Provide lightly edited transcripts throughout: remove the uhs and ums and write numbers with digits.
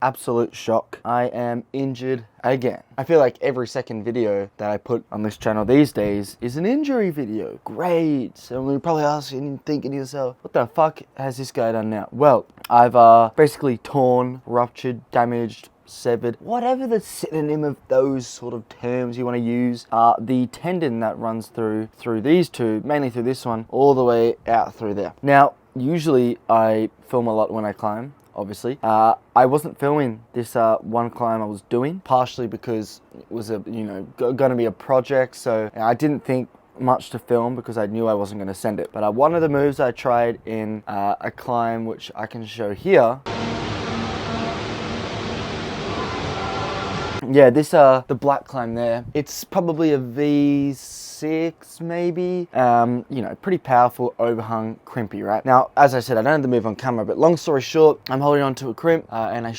Absolute shock. I am injured again. I feel like every second video that I put on this channel these days is an injury video. Great. So you're probably asking and thinking to yourself, what the fuck has this guy done now? Well, I've basically torn, ruptured, damaged, severed, whatever the synonym of those sort of terms you want to use, the tendon that runs through these two, mainly through this one, all the way out through there. Now, usually I film a lot when I climb. Obviously, I wasn't filming this one climb I was doing, partially because it was going to be a project, so I didn't think much to film because I knew I wasn't going to send it. But one of the moves I tried in a climb, which I can show here. Yeah, this the black climb there, it's probably a V6 maybe, pretty powerful overhung crimpy, right? Now, as I said, I don't have the move on camera, but long story short, I'm holding onto a crimp and I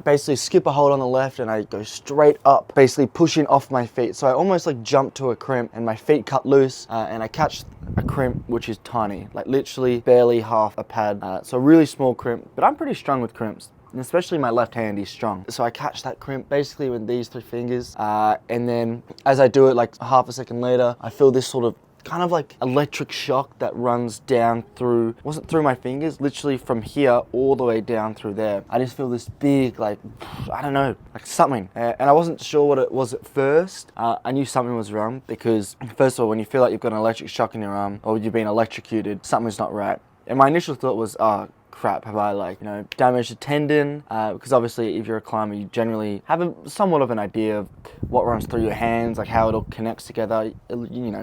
basically skip a hold on the left and I go straight up, basically pushing off my feet. So I almost like jump to a crimp and my feet cut loose and I catch a crimp which is tiny, like literally barely half a pad. So a really small crimp, but I'm pretty strong with crimps. And especially my left hand is strong. So I catch that crimp basically with these three fingers. And then as I do it, like half a second later, I feel this sort of kind of like electric shock that runs down through, wasn't through my fingers, literally from here all the way down through there. I just feel this big, like, I don't know, like something. And I wasn't sure what it was at first. I knew something was wrong because first of all, when you feel like you've got an electric shock in your arm or you've been electrocuted, something's not right. And my initial thought was, crap, have I damaged a tendon? Because obviously if you're a climber, you generally have somewhat of an idea of what runs through your hands, like how it all connects together,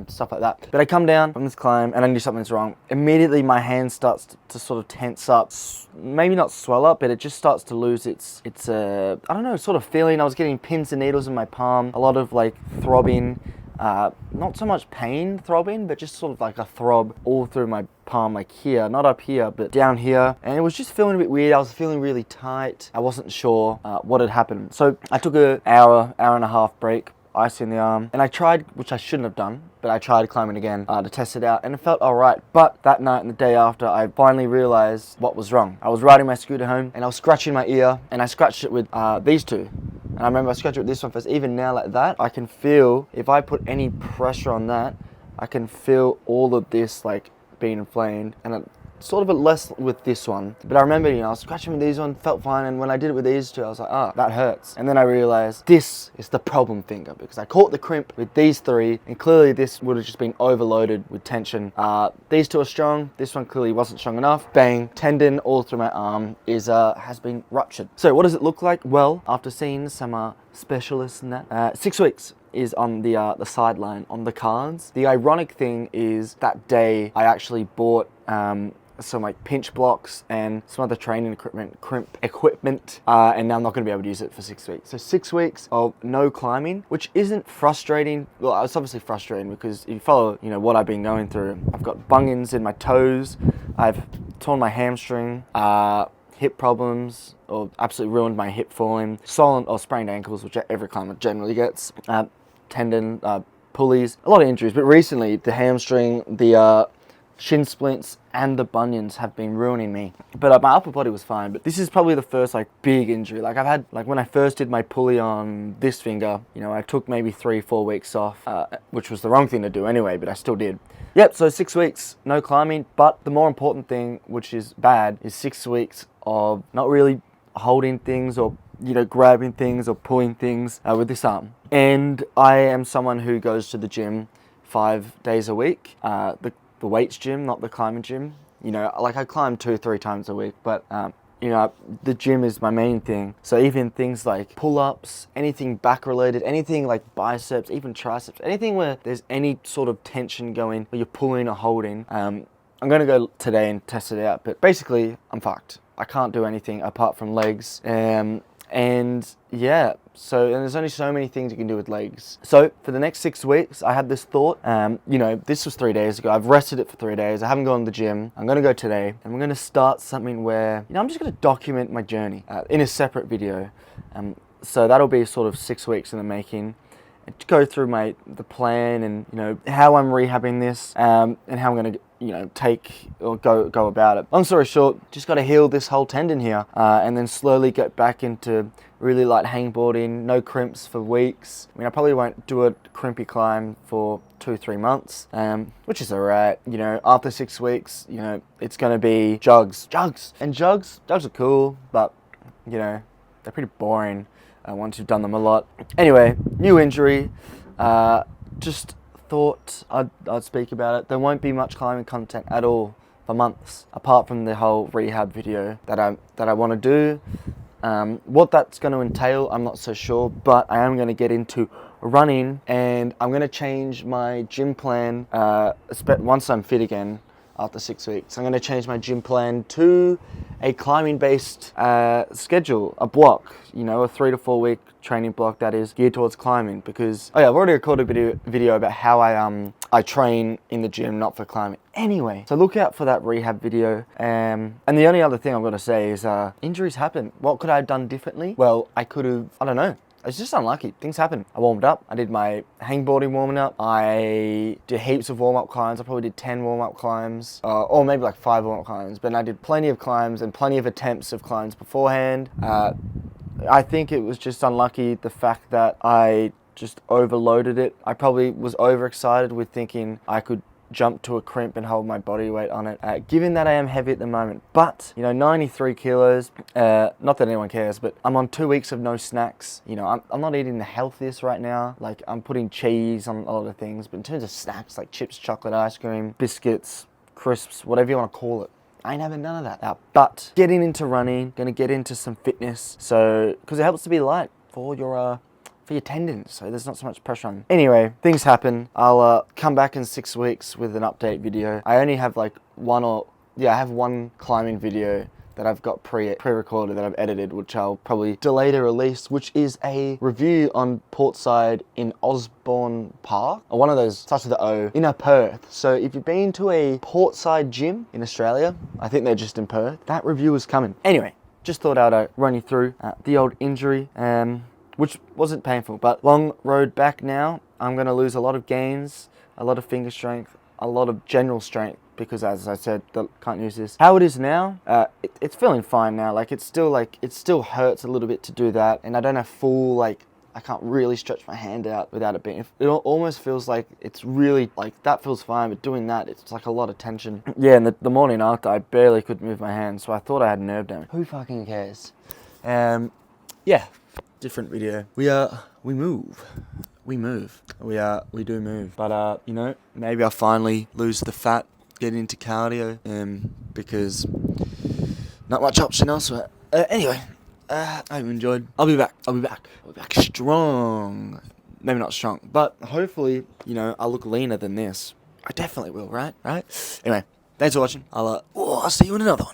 stuff like that. But I come down from this climb and I knew something's wrong. Immediately my hand starts to sort of tense up, maybe not swell up, but it just starts to lose its I don't know, sort of feeling. I was getting pins and needles in my palm, a lot of like throbbing, not so much pain throbbing, but just sort of like a throb all through my palm, like here, not up here, but down here. And it was just feeling a bit weird. I was feeling really tight. I wasn't sure what had happened. So I took an hour and a half break, ice in the arm, and I tried, which I shouldn't have done, but I tried climbing again to test it out and it felt all right. But that night and the day after, I finally realized what was wrong. I was riding my scooter home and I was scratching my ear and I scratched it with these two. And I remember I scratched it with this one first. Even now like that, I can feel, if I put any pressure on that, I can feel all of this like being inflamed, and sort of less with this one. But I remember, I was scratching with these one, felt fine, and when I did it with these two, I was like, that hurts. And then I realized this is the problem finger, because I caught the crimp with these three, and clearly this would have just been overloaded with tension. These two are strong, this one clearly wasn't strong enough. Bang, tendon all through my arm has been ruptured. So what does it look like? Well, after seeing some specialists and that, 6 weeks is on the sideline on the cards. The ironic thing is that day I actually bought some like pinch blocks and some other training equipment, crimp equipment, and now I'm not going to be able to use it for 6 weeks. So 6 weeks of no climbing, which isn't frustrating. Well, it's obviously frustrating because if you follow, what I've been going through, I've got bunions in my toes, I've torn my hamstring, hip problems, or absolutely ruined my hip falling, swollen or sprained ankles, which every climber generally gets, tendon, pulleys, a lot of injuries. But recently, the hamstring, the shin splints, and the bunions have been ruining me. But my upper body was fine. But this is probably the first big injury. I've had, when I first did my pulley on this finger, I took maybe 3-4 weeks off, which was the wrong thing to do anyway, but I still did. Yep, so 6 weeks, no climbing. But the more important thing, which is bad, is 6 weeks of not really holding things or grabbing things or pulling things with this arm. And I am someone who goes to the gym 5 days a week, the weights gym, not the climbing gym. I climb 2-3 times a week, but the gym is my main thing. So even things like pull-ups, anything back related, anything like biceps, even triceps, anything where there's any sort of tension going, where you're pulling or holding, I'm gonna go today and test it out. But basically, I'm fucked. I can't do anything apart from legs. And yeah, and there's only so many things you can do with legs. So for the next 6 weeks, I had this thought, this was 3 days ago. I've rested it for 3 days. I haven't gone to the gym. I'm gonna go today, and I'm gonna start something where, I'm just gonna document my journey in a separate video. So that'll be sort of 6 weeks in the making. go through the plan and, you know, how I'm rehabbing this, and how I'm gonna, you know, take or go about it. Long story short, just got to heal this whole tendon here, and then slowly get back into really light hangboarding, no crimps for weeks. I mean, I probably won't do a crimpy climb for 2-3 months, which is alright. You know, after 6 weeks, you know, it's gonna be jogs, and jogs are cool, but, you know, they're pretty boring once you've done them a lot. Anyway, new injury, just thought I'd speak about it. There won't be much climbing content at all for months, apart from the whole rehab video that I want to do. What that's going to entail, I'm not so sure, but I am going to get into running, and I'm going to change my gym plan once I'm fit again after 6 weeks. I'm going to change my gym plan to a climbing based schedule, a block, you know, a 3 to 4 week training block that is geared towards climbing, because I've already recorded a video about how I train in the gym, not for climbing. Anyway, so look out for that rehab video. And the only other thing I'm going to say is injuries happen. What could I have done differently? Well, I could have, I don't know. It's just unlucky. Things happen. I warmed up. I did my hangboarding warming up. I did heaps of warm-up climbs. I probably did 10 warm-up climbs, or maybe like 5 warm-up climbs. But I did plenty of climbs and plenty of attempts of climbs beforehand. I think it was just unlucky, the fact that I just overloaded it. I probably was overexcited with thinking I could jump to a crimp and hold my body weight on it, given that I am heavy at the moment. But, you know, 93 kilos, not that anyone cares, but I'm on 2 weeks of no snacks. You know, I'm not eating the healthiest right now. Like, I'm putting cheese on a lot of things, but in terms of snacks, like chips, chocolate, ice cream, biscuits, crisps, whatever you want to call it, I ain't having none of that. But getting into running, gonna get into some fitness, so, because it helps to be light for your tendons, so there's not so much pressure on. Anyway, things happen. I'll come back in 6 weeks with an update video. I only have like I have one climbing video that I've got pre-recorded that I've edited, which I'll probably delay to release, which is a review on Portside in Osborne Park, or one of those, starts with the O, in Perth. So if you've been to a Portside gym in Australia, I think they're just in Perth, that review is coming. Anyway, just thought I'd run you through the old injury, which wasn't painful, but long road back now. I'm going to lose a lot of gains, a lot of finger strength, a lot of general strength, because as I said, can't use this. How it is now, it's feeling fine now. Like, it still hurts a little bit to do that, and I don't have full, like, I can't really stretch my hand out without it being, it almost feels like it's really, like, that feels fine, but doing that, it's like a lot of tension. Yeah, and the morning after, I barely could move my hand, so I thought I had nerve damage. Who fucking cares? Yeah, different video. We move. We do move. But, you know, maybe I'll finally lose the fat, get into cardio, because not much option elsewhere. Anyway, I hope you enjoyed. I'll be back strong. Maybe not strong, but hopefully, you know, I'll look leaner than this. I definitely will, right? Anyway, thanks for watching. I'll see you in another one.